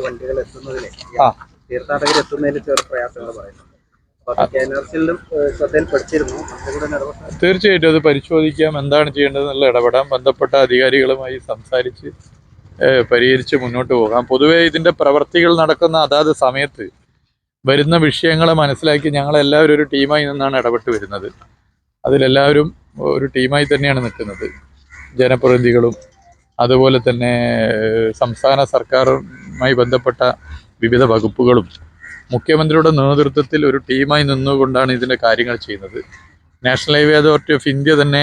വണ്ടികൾ എത്തുന്നതിന് തീർത്ഥാടകർ എത്തുന്നതിന് ചെറു പ്രയാസങ്ങൾ പറയുന്നു. തീർച്ചയായിട്ടും അത് പരിശോധിക്കാം, എന്താണ് ചെയ്യേണ്ടതെന്നുള്ള ഇടപെടാം, ബന്ധപ്പെട്ട അധികാരികളുമായി സംസാരിച്ച് പരിഹരിച്ച് മുന്നോട്ട് പോകാം. പൊതുവേ ഇതിൻ്റെ പ്രവർത്തികൾ നടക്കുന്ന അതാത് സമയത്ത് വരുന്ന വിഷയങ്ങളെ മനസ്സിലാക്കി ഞങ്ങളെല്ലാവരും ഒരു ടീമായി നിന്നാണ് ഇടപെട്ട് വരുന്നത്. അതിലെല്ലാവരും ഒരു ടീമായി തന്നെയാണ് നിൽക്കുന്നത്. ജനപ്രതിനിധികളും അതുപോലെ തന്നെ സംസ്ഥാന സർക്കാരുമായി ബന്ധപ്പെട്ട വിവിധ വകുപ്പുകളും മുഖ്യമന്ത്രിയുടെ നേതൃത്വത്തിൽ ഒരു ടീമായി നിന്നുകൊണ്ടാണ് ഇതിൻ്റെ കാര്യങ്ങൾ ചെയ്യുന്നത്. National highway authority of India തന്നെ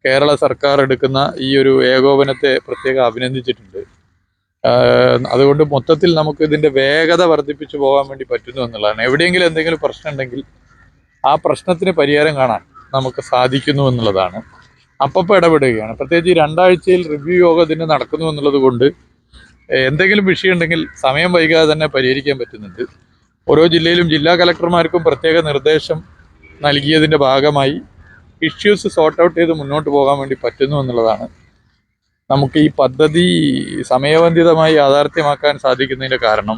കേരള സർക്കാർ എടുക്കുന്ന ഈ ഒരു ഏകോപനത്തെ പ്രത്യേകം അഭിനന്ദിച്ചിട്ടുണ്ട്. അതുകൊണ്ട് മൊത്തത്തിൽ നമുക്ക് ഇതിൻ്റെ വേഗത വർദ്ധിപ്പിച്ചു പോകാൻ വേണ്ടി പറ്റുന്നു എന്നുള്ളതാണ്. എവിടെയെങ്കിലും എന്തെങ്കിലും പ്രശ്നം ഉണ്ടെങ്കിൽ ആ പ്രശ്നത്തിന് പരിഹാരം കാണാൻ നമുക്ക് സാധിക്കുന്നു എന്നുള്ളതാണ്. അപ്പോൾ ഇടപെടുകയാണ്. പ്രത്യേകിച്ച് ഈ 2 ആഴ്ചയിൽ റിവ്യൂ യോഗം ഇതിന് നടക്കുന്നു എന്നുള്ളത് കൊണ്ട് എന്തെങ്കിലും വിഷയം ഉണ്ടെങ്കിൽ സമയം വൈകാതെ തന്നെ പരിഹരിക്കാൻ പറ്റുന്നുണ്ട്. ഓരോ ജില്ലയിലും ജില്ലാ കലക്ടർമാർക്കും പ്രത്യേക നിർദ്ദേശം നൽകിയതിൻ്റെ ഭാഗമായി ഇഷ്യൂസ് സോർട്ട് ഔട്ട് ചെയ്ത് മുന്നോട്ട് പോകാൻ വേണ്ടി പറ്റുന്നു എന്നുള്ളതാണ്. നമുക്ക് ഈ പദ്ധതി സമയബന്ധിതമായി യാഥാർത്ഥ്യമാക്കാൻ സാധിക്കുന്നതിൻ്റെ കാരണം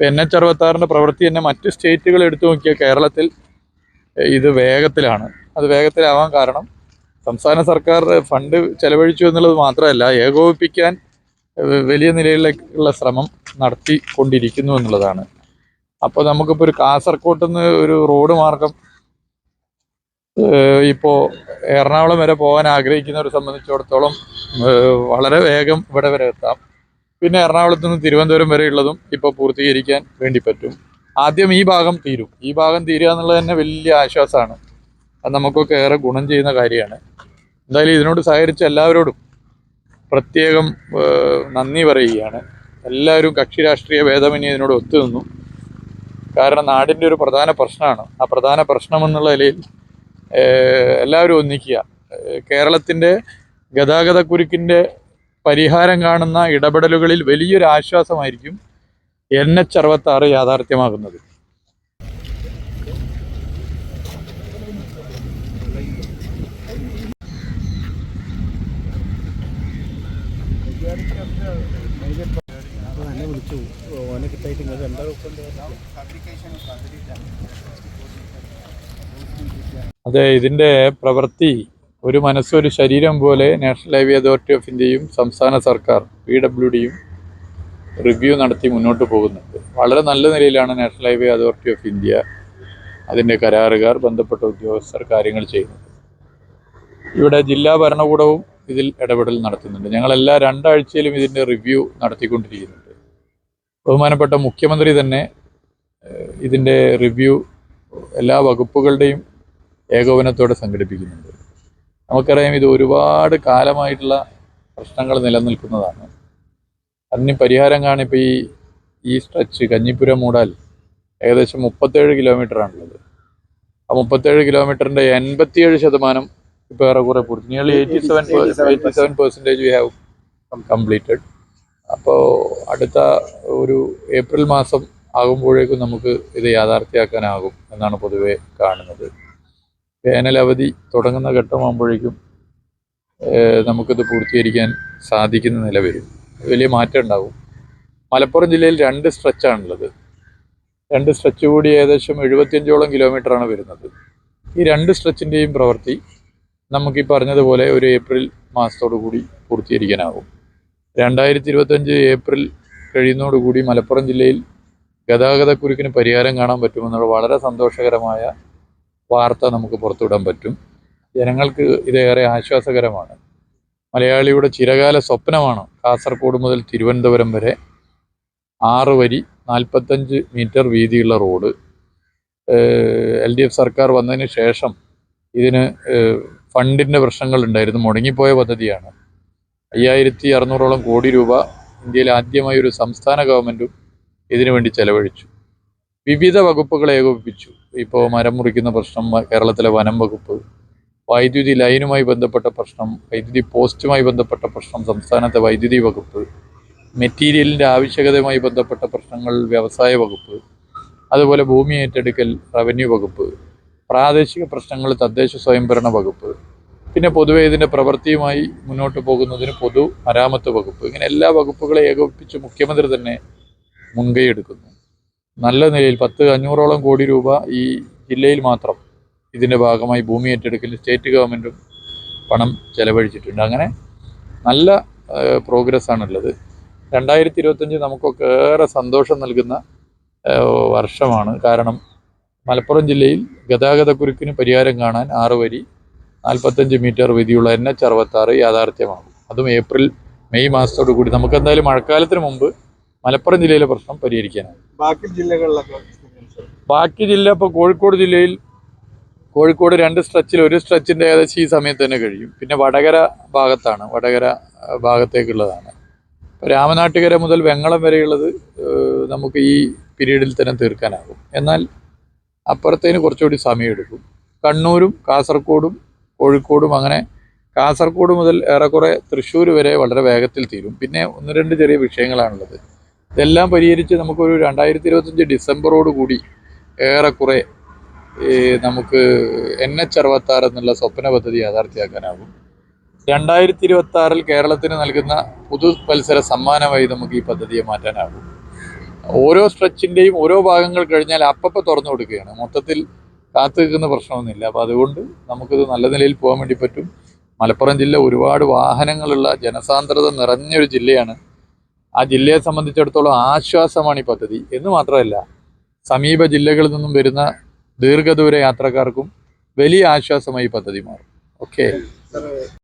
NH66 പ്രവൃത്തി തന്നെ മറ്റ് സ്റ്റേറ്റുകൾ എടുത്തു നോക്കിയാൽ കേരളത്തിൽ ഇത് വേഗത്തിലാണ്. അത് വേഗത്തിലാവാൻ കാരണം സംസ്ഥാന സർക്കാർ ഫണ്ട് ചെലവഴിച്ചു എന്നുള്ളത് മാത്രമല്ല, ഏകോപിപ്പിക്കാൻ വലിയ നിലയിലേക്കുള്ള ശ്രമം നടത്തിക്കൊണ്ടിരിക്കുന്നു എന്നുള്ളതാണ്. അപ്പോൾ നമുക്കിപ്പോൾ ഒരു കാസർകോട്ട് നിന്ന് ഒരു റോഡ് മാർഗം ഇപ്പോൾ എറണാകുളം വരെ പോകാൻ ആഗ്രഹിക്കുന്നവരെ സംബന്ധിച്ചിടത്തോളം വളരെ വേഗം ഇവിടെ വരെ എത്താം. പിന്നെ എറണാകുളത്ത് നിന്ന് തിരുവനന്തപുരം വരെയുള്ളതും ഇപ്പോൾ പൂർത്തീകരിക്കാൻ വേണ്ടി പറ്റും. ആദ്യം ഈ ഭാഗം തീരും. ഈ ഭാഗം തീരുക എന്നുള്ളത് തന്നെ വലിയ ആശ്വാസമാണ്. അത് നമുക്കൊക്കെ ഏറെ ഗുണം ചെയ്യുന്ന കാര്യമാണ്. എന്തായാലും ഇതിനോട് സഹകരിച്ച എല്ലാവരോടും പ്രത്യേകം നന്ദി പറയുകയാണ്. എല്ലാവരും കക്ഷി രാഷ്ട്രീയ ഭേദമന്യേ ഇതിനോട് ഒത്തുനിന്നു. കാരണം നാടിൻ്റെ ഒരു പ്രധാന പ്രശ്നമാണ്. ആ പ്രധാന പ്രശ്നം എന്നുള്ള നിലയിൽ എല്ലാവരും ഒന്നിക്കുക. കേരളത്തിൻ്റെ ഗതാഗതക്കുരുക്കിൻ്റെ പരിഹാരം കാണുന്ന ഇടപെടലുകളിൽ വലിയൊരു ആശ്വാസമായിരിക്കും NH66 യാഥാർത്ഥ്യമാകുന്നത്. അതെ, ഇതിൻ്റെ പ്രവൃത്തി ഒരു മനസ്സൊരു ശരീരം പോലെ നാഷണൽ ഹൈവേ അതോറിറ്റി ഓഫ് ഇന്ത്യയും സംസ്ഥാന സർക്കാർ PWDയും റിവ്യൂ നടത്തി മുന്നോട്ട് പോകുന്നുണ്ട്. വളരെ നല്ല നിലയിലാണ് national highway authority of India, അതിൻ്റെ കരാറുകാർ, ബന്ധപ്പെട്ട ഉദ്യോഗസ്ഥർ കാര്യങ്ങൾ ചെയ്യുന്നത്. ഇവിടെ ജില്ലാ ഭരണകൂടവും ഇതിൽ ഇടപെടൽ നടത്തുന്നുണ്ട്. ഞങ്ങളെല്ലാ 2 ആഴ്ചയിലും ഇതിൻ്റെ റിവ്യൂ നടത്തിക്കൊണ്ടിരിക്കുന്നുണ്ട്. ബഹുമാനപ്പെട്ട മുഖ്യമന്ത്രി തന്നെ ഇതിൻ്റെ റിവ്യൂ എല്ലാ വകുപ്പുകളുടെയും ഏകോപനത്തോടെ സംഘടിപ്പിക്കുന്നുണ്ട്. നമുക്കറിയാം, ഇത് ഒരുപാട് കാലമായിട്ടുള്ള പ്രശ്നങ്ങൾ നിലനിൽക്കുന്നതാണ്. അതിന് പരിഹാരം കാണാൻ ഇപ്പോൾ ഈ സ്ട്രെച്ച് കഞ്ഞിപ്പുരം മൂടാൽ ഏകദേശം 37 കിലോമീറ്ററാണുള്ളത്. ആ 37 കിലോമീറ്ററിൻ്റെ 87% ഇപ്പോൾ ഏറെക്കുറെ പൂർത്തി. Nearly 87% we have completed. അപ്പോൾ അടുത്ത ഒരു ഏപ്രിൽ മാസം ആകുമ്പോഴേക്കും നമുക്ക് ഇത് യാഥാർത്ഥ്യമാക്കാനാകും എന്നാണ് പൊതുവെ കാണുന്നത്. വേനലവധി തുടങ്ങുന്ന ഘട്ടമാകുമ്പോഴേക്കും നമുക്കിത് പൂർത്തീകരിക്കാൻ സാധിക്കുന്ന നില വരും. വലിയ മാറ്റം ഉണ്ടാകും. മലപ്പുറം ജില്ലയിൽ 2 സ്ട്രെച്ചാണുള്ളത്. 2 സ്ട്രെച്ച് കൂടി ഏകദേശം 75ഓളം കിലോമീറ്ററാണ് വരുന്നത്. ഈ 2 സ്ട്രെച്ചിൻ്റെയും പ്രവൃത്തി നമുക്ക് ഈ പറഞ്ഞതുപോലെ ഒരു ഏപ്രിൽ മാസത്തോടു കൂടി പൂർത്തീകരിക്കാനാകും. 2025 ഏപ്രിൽ കഴിയുന്നതോടുകൂടി മലപ്പുറം ജില്ലയിൽ ഗതാഗതക്കുരുക്കിന് പരിഹാരം കാണാൻ പറ്റുമെന്നുള്ള വളരെ സന്തോഷകരമായ വാർത്ത നമുക്ക് പുറത്തുവിടാൻ പറ്റും. ജനങ്ങൾക്ക് ഇതേറെ ആശ്വാസകരമാണ്. മലയാളിയുടെ ചിരകാല സ്വപ്നമാണ് കാസർഗോഡ് മുതൽ തിരുവനന്തപുരം വരെ 6 വരി 45 മീറ്റർ വീതിയുള്ള റോഡ്. LDF സർക്കാർ വന്നതിന് ശേഷം ഇതിന് ഫണ്ടിൻ്റെ പ്രശ്നങ്ങളുണ്ടായിരുന്നു. മുടങ്ങിപ്പോയ പദ്ധതിയാണ്. 5600ഓളം കോടി രൂപ ഇന്ത്യയിൽ ആദ്യമായി ഒരു സംസ്ഥാന ഗവൺമെൻറ്റും ഇതിനു വേണ്ടി ചെലവഴിച്ചു. വിവിധ വകുപ്പുകളെ ഏകോപിപ്പിച്ചു. ഇപ്പോൾ മരം മുറിക്കുന്ന പ്രശ്നം കേരളത്തിലെ വനം വകുപ്പ്, വൈദ്യുതി ലൈനുമായി ബന്ധപ്പെട്ട പ്രശ്നം, വൈദ്യുതി പോസ്റ്റുമായി ബന്ധപ്പെട്ട പ്രശ്നം സംസ്ഥാനത്തെ വൈദ്യുതി വകുപ്പ്, മെറ്റീരിയലിൻ്റെ ആവശ്യകതയുമായി ബന്ധപ്പെട്ട പ്രശ്നങ്ങൾ വ്യവസായ വകുപ്പ്, അതുപോലെ ഭൂമി ഏറ്റെടുക്കൽ റവന്യൂ വകുപ്പ്, പ്രാദേശിക പ്രശ്നങ്ങൾ തദ്ദേശ സ്വയംഭരണ വകുപ്പ്, പിന്നെ പൊതുവെ ഇതിൻ്റെ പ്രവൃത്തിയുമായി മുന്നോട്ട് പോകുന്നതിന് പൊതു മരാമത്ത് വകുപ്പ്, ഇങ്ങനെ എല്ലാ വകുപ്പുകളെ ഏകോപിപ്പിച്ച് മുഖ്യമന്ത്രി തന്നെ മുൻകൈ എടുക്കുന്നു. നല്ല നിലയിൽ 500-ഓളം കോടി രൂപ ഈ ജില്ലയിൽ മാത്രം ഇതിൻ്റെ ഭാഗമായി ഭൂമി ഏറ്റെടുക്കൽ സ്റ്റേറ്റ് ഗവൺമെൻറ്റും പണം ചെലവഴിച്ചിട്ടുണ്ട്. അങ്ങനെ നല്ല പ്രോഗ്രസ് ആണുള്ളത്. 2025 നമുക്കൊക്കെ ഏറെ സന്തോഷം നൽകുന്ന വർഷമാണ്. കാരണം മലപ്പുറം ജില്ലയിൽ ഗതാഗതക്കുരുക്കിന് പരിഹാരം കാണാൻ 6 വരി 45 മീറ്റർ വീതിയുള്ള NH-66 യാഥാർത്ഥ്യമാകും. അതും മെയ് മാസത്തോടു കൂടി. നമുക്ക് എന്തായാലും മഴക്കാലത്തിന് മുമ്പ് മലപ്പുറം ജില്ലയിലെ പ്രശ്നം പരിഹരിക്കാനാണ്. ബാക്കി ജില്ല ഇപ്പോൾ കോഴിക്കോട് ജില്ലയിൽ കോഴിക്കോട് 2 സ്ട്രെച്ചിൽ ഒരു സ്ട്രെച്ചിൻ്റെ ഏകദേശം ഈ സമയത്ത് തന്നെ കഴിയും. പിന്നെ വടകര ഭാഗത്താണ്, വടകര ഭാഗത്തേക്കുള്ളതാണ്. രാമനാട്ടുകര മുതൽ വെങ്ങളം വരെയുള്ളത് നമുക്ക് ഈ പീരീഡിൽ തന്നെ തീർക്കാനാകും. എന്നാൽ അപ്പുറത്തേന് കുറച്ചുകൂടി സമയമെടുക്കും. കണ്ണൂരും കാസർഗോഡും കോഴിക്കോടും, അങ്ങനെ കാസർഗോഡ് മുതൽ ഏറെക്കുറെ തൃശ്ശൂർ വരെ വളരെ വേഗത്തിൽ തീരും. പിന്നെ 1-2 ചെറിയ വിഷയങ്ങളാണുള്ളത്. ഇതെല്ലാം പരിഹരിച്ച് നമുക്കൊരു 2025 ഡിസംബറോട് കൂടി ഏറെക്കുറെ നമുക്ക് NH-66 എന്നുള്ള സ്വപ്ന പദ്ധതി യാഥാർത്ഥ്യമാക്കാനാകും. 2026 കേരളത്തിന് നൽകുന്ന പുതുവത്സര സമ്മാനമായി നമുക്ക് ഈ പദ്ധതിയെ മാറ്റാനാകും. ഓരോ സ്ട്രെച്ചിൻ്റെയും ഓരോ ഭാഗങ്ങൾ കഴിഞ്ഞാൽ അപ്പപ്പോൾ തുറന്നു കൊടുക്കുകയാണ്. മൊത്തത്തിൽ കാത്തു നിൽക്കുന്ന പ്രശ്നമൊന്നുമില്ല. അപ്പോൾ അതുകൊണ്ട് നമുക്കിത് നല്ല നിലയിൽ പോകാൻ വേണ്ടി പറ്റും. മലപ്പുറം ജില്ല ഒരുപാട് വാഹനങ്ങളുള്ള ജനസാന്ദ്രത നിറഞ്ഞൊരു ജില്ലയാണ്. ആ ജില്ലയെ സംബന്ധിച്ചിടത്തോളം ആശ്വാസമാണ് ഈ പദ്ധതി എന്ന് മാത്രമല്ല, സമീപ ജില്ലകളിൽ നിന്നും വരുന്ന ദീർഘദൂര യാത്രക്കാർക്കും വലിയ ആശ്വാസമായി പദ്ധതി മാറും. ഓക്കെ.